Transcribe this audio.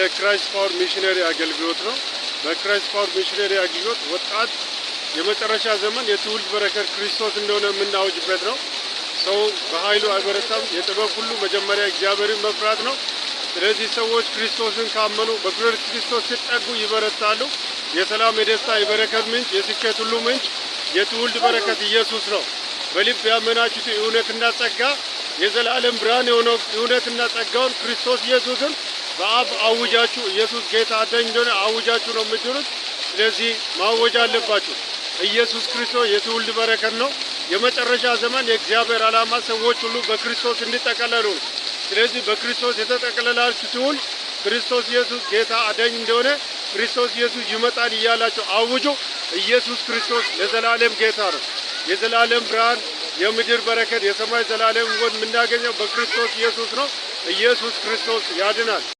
የክራይስት ፓወር ሚሽነሪ አገልግሎት ነው። በክራይስት ፓወር ሚሽነሪ አገልግሎት ወጣት የመጨረሻ ዘመን የትውልድ በረከት ክርስቶስ እንደሆነ የምናውጅበት ነው። ሰው በኃይሉ አይበረታም። የጥበብ ሁሉ መጀመሪያ እግዚአብሔርን መፍራት ነው። ስለዚህ ሰዎች ክርስቶስን ካመኑ በክርስቶስ ሲጠጉ ይበረታሉ። የሰላም፣ የደስታ፣ የበረከት ምንጭ፣ የስኬት ሁሉ ምንጭ የትውልድ በረከት ኢየሱስ ነው። በልብ ያመናችሁት እውነትና ጸጋ የዘላለም ብርሃን የሆነው እውነትና ጸጋውን ክርስቶስ ኢየሱስን በአፍ አውጃችሁ ኢየሱስ ጌታ አዳኝ እንደሆነ አውጃችሁ ነው የምትሉት። ስለዚህ ማወጅ አለባችሁ። ኢየሱስ ክርስቶስ የትውልድ በረከት ነው። የመጨረሻ ዘመን የእግዚአብሔር ዓላማ ሰዎች ሁሉ በክርስቶስ እንዲጠቀለሉ ነው። ስለዚህ በክርስቶስ የተጠቀለላችሁ ትውልድ ክርስቶስ ኢየሱስ ጌታ አዳኝ እንደሆነ ክርስቶስ ኢየሱስ ይመጣል እያላችሁ አውጁ። ኢየሱስ ክርስቶስ ለዘላለም ጌታ ነው። የዘላለም ብርሃን፣ የምድር በረከት፣ የሰማይ ዘላለም ሕይወት የምናገኘው በክርስቶስ ኢየሱስ ነው። ኢየሱስ ክርስቶስ ያድናል።